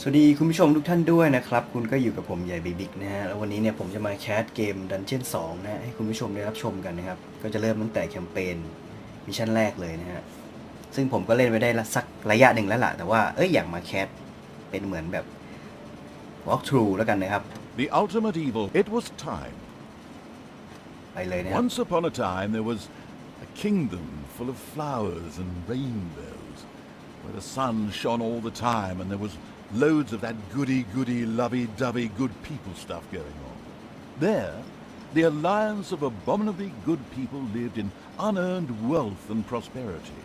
สวัสดีคุณผู้ชมทุกท่านด้วยนะครับคุณก็อยู่กับผมใหญ่บิ๊กนะฮะแล้ววันนี้เนี่ยผมจะมาแคสเกม Dungeon 2นะฮะให้คุณผู้ชมได้รับชมกันนะครับก็จะเริ่มตั้งแต่แคมเปญมิชชั่นแรกเลยนะฮะซึ่งผมก็เล่นไปได้สักระยะหนึ่งแล้วล่ะแต่ว่าอยากมาแคสเป็นเหมือนแบบ walk through แล้วกันนะครับ The ultimate evil. It was time. ไปเลยนะครับ Once upon a time there was a kingdom full of flowers and rainbows, where the sun shone all the time and there was loads of that goody-goody, lovey-dovey good people stuff going on. There, the alliance of abominably good people lived in unearned wealth and prosperity.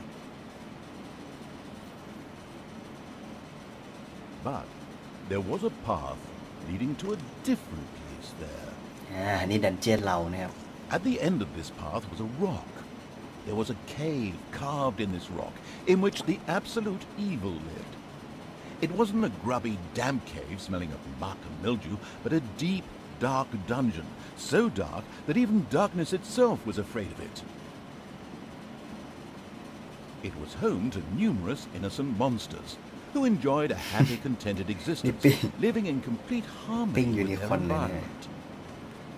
But there was a path leading to a different place there. นี่ดันเจียนเรานะครับ At the end of this path was a rock. There was a cave carved in this rock in which the absolute evil lived. It wasn't a grubby, damp cave smelling of muck and mildew, but a deep, dark dungeon, so dark that even darkness itself was afraid of it. It was home to numerous innocent monsters who enjoyed a happy, contented existence, living in complete harmony with their environment.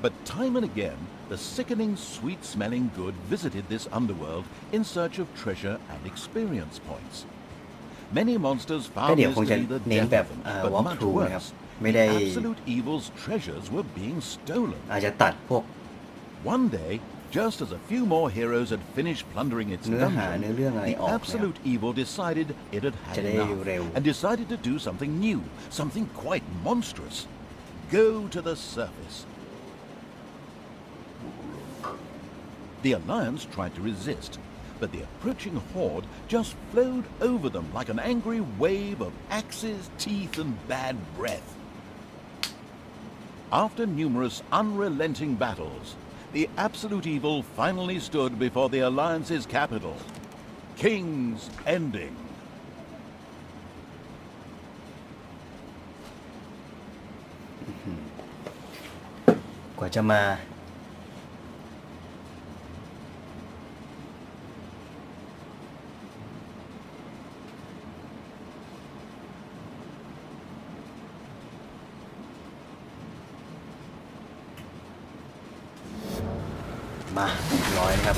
But time and again, the sickening, sweet-smelling good visited this underworld in search of treasure and experience points. Many monsters found this to be the death of them, but much worse, the absolute evil's treasures were being stolen. อาจจะตัดพวก One day, just as a few more heroes had finished plundering its dungeon, the absolute evil decided it had had enough and decided to do something new, something quite monstrous. Go to the surface. The Alliance tried to resist, but the approaching horde just flowed over them like an angry wave of axes, teeth, and bad breath. After numerous unrelenting battles, the absolute evil finally stood before the Alliance's capital, King's Ending. กว่าจะมาร้อยนะครับ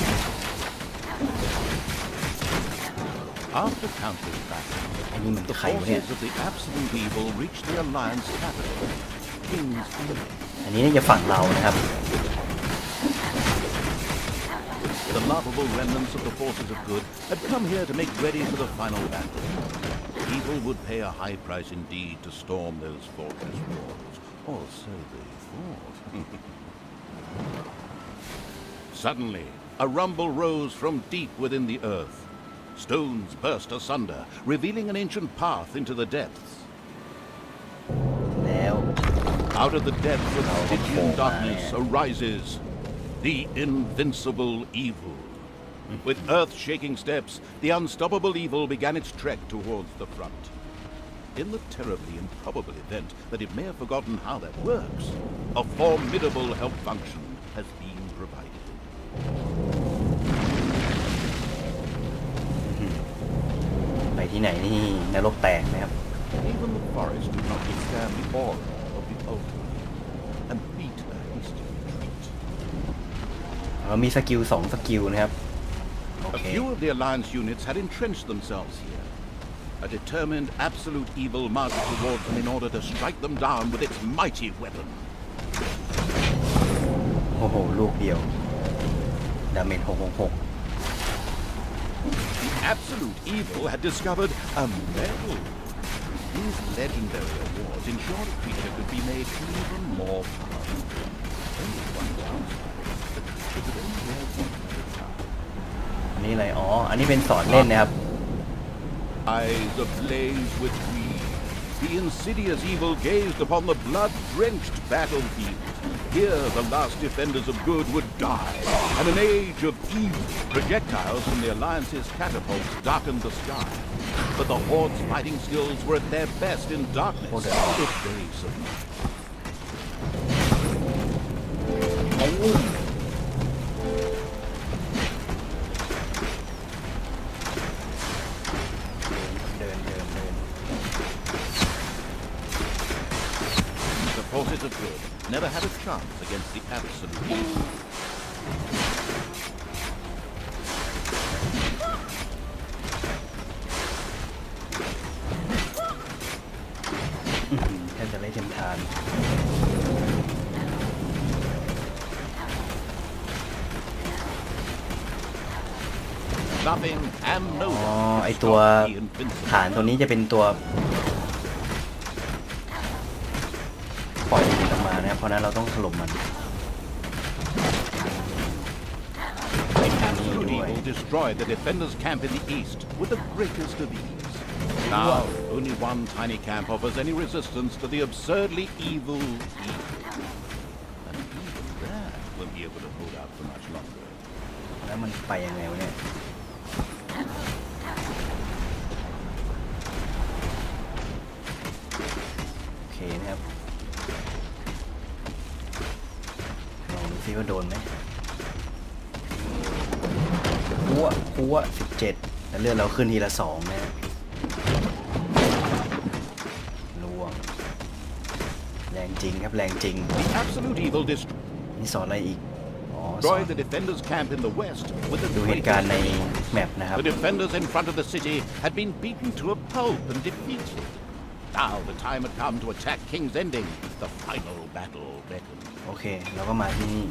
After countless battles, อันนี้มัน the ใครวะเนี่ย forces of the absolute evil reached the Alliance capital, King's Ending. อันนี้น่าจะฝั่งเรานะครับ The lovable remnants of the forces of good had come here to make ready for the final battle. Evil would pay a high price indeed to storm those fortress walls, or so they thought. Suddenly, a rumble rose from deep within the earth. Stones burst asunder, revealing an ancient path into the depths. แล้ว Out of the depths of Stygian darkness arises the invincible evil. With earth-shaking steps, the unstoppable evil began its trek towards the front. In the terribly improbable event that it may have forgotten how that works, a formidable help function has been provided. ไปที่ไหนนี่นรกแตกนะครับ Even the forest could not withstand the aura of the ultimate and beat a hasty retreat. เรามีสกิล2สกิลนะครับ A few of the Alliance units had entrenched themselves here. A determined absolute evil marched towards them in order to strike them down with its mighty weapon. โอ้โหลูกเดียวดาเมจ666 The absolute evil had discovered a medal. These legendary awards ensured a creature could be made even more powerful. Only one downside, the creature could only wear one at a time. อันนี้อะไรอันนี้เป็นสอนเล่นนะครับ Eyes ablaze with greed, the insidious evil gazed upon the blood-drenched battlefield. Here the last defenders of good would die, and an age of evil. Projectiles from the Alliance's catapults darkened the sky, but the Horde's fighting skills were at their best in darkness, if they survived. เดิน forces of good never had a chance against the absolute evil. แทบจะไม่เทียมทาน Nothing and no อ๋อ one ไอตัว stopped the invincible. ฐานตัวนี้จะเป็นตัวปล่อยมันออกมานะครับเพราะนั้นเราต้องถล่มมัน Absolute evil destroyed the defenders' camp in the east with the greatest of ease. Now, only one tiny camp offers any resistance to the absurdly evil evil. And even that won't be able to hold out for much longer. แล้วมันไปยังไงวะเนี่ยโอเคนะครับลองดูซิว่าโดนไหมพัว17แล้วเลือดเราขึ้นทีละ2นะล่วงแรงจริงครับแรงจริง The absolute evil นี่สอนอะไรอีกอ๋อสอน destroyed the defenders' camp in the west with the ดูเหตุการณ์ในแมปนะครับ The defenders in front of the city had been beaten to a pulp and defeated. Now the time had come to attack King's Ending. The final battle beckoned. โอเคเราก็มาที่นี่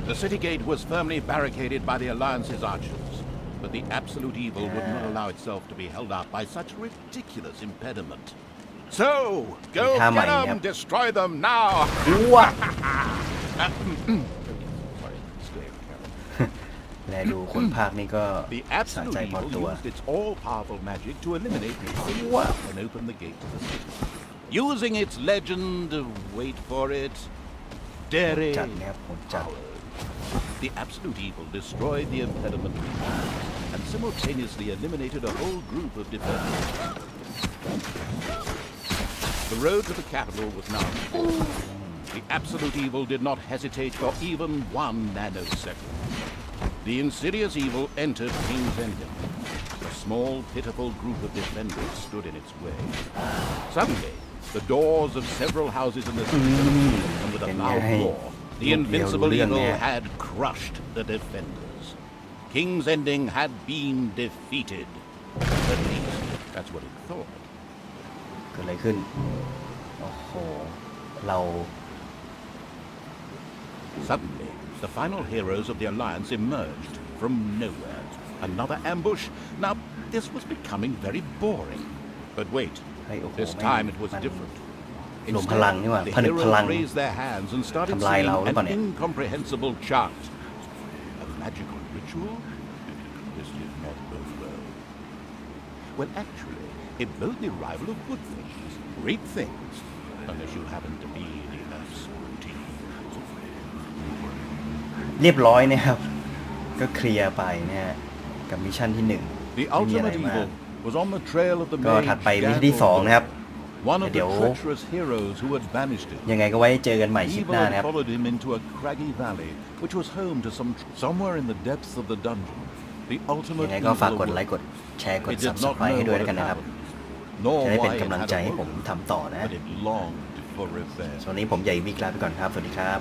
The city gate was firmly barricaded by the Alliance's archers, but the absolute evil would not allow itself to be held up by such a ridiculous impediment. So, go get them, destroy them now! พัว Sorry, slave Carol. แลดูคนภาคนี่ก็ The สะ absolute ใจพอ evil ตัว used its all-powerful magic to eliminate the What? and open the gate to the city. Using its legend, wait for it, จัดนะครับผมจัด the absolute evil destroyed the impediment and simultaneously eliminated a whole group of defenders. The road to the capital was now clear. The absolute evil did not hesitate for even 1 nanosecond. The insidious evil entered King's Ending. A small, pitiful group of defenders stood in its way. Suddenly, the doors of several houses in the city opened, and with a loud roar, the invincible evil had crushed the defenders. King's Ending had been defeated. At least, that's what it thought. เกิดอะไรขึ้นโอ้โหเรา Suddenly, the final heroes of the Alliance emerged from nowhere. Another ambush? Now, this was becoming very boring. But wait, เฮ้ยโอ้โห this time it was different. หนุ่มพลังนี่หว่า The ผนึกพลัง heroes raised their hands and started ทำลายเรา singing หรือเปล่า an เนี่ย incomprehensible chant. A magical ritual? This did not bode well. Well, actually, it bode the arrival of good things, great things, unless you happen to be the absolute evil. เรียบร้อยนะครับก็เคลียร์ไปนะฮะกับมิชชั่นที่1 The ไม่มีอะไร ultimate มาก evil was on the trail of the ก็ mage ถัดไปมิชชั่นที่2นะครับ one of เดี๋ the ยว treacherous heroes who had banished it. ยังไงก็ไว้เจอกันใหม่คลิป Evil หน้า had นะครับ followed him into a craggy valley, which was home to somewhere in the depths of the dungeon. The ยั ultimate งไงก็ฝาก evil กดไล awoke. ค์กดแชร์กด It did not Subscribe ให้ know ด้วย what แล้วกัน had นะครับ happened, nor จะได้เป็น why it กำลัง had ใจให้ผม awoken, ทำต่อนะ but it longed for revenge. ส่วนนี้ผมใหญ่บิ๊กลาไปก่อนครับสวัสดีครับ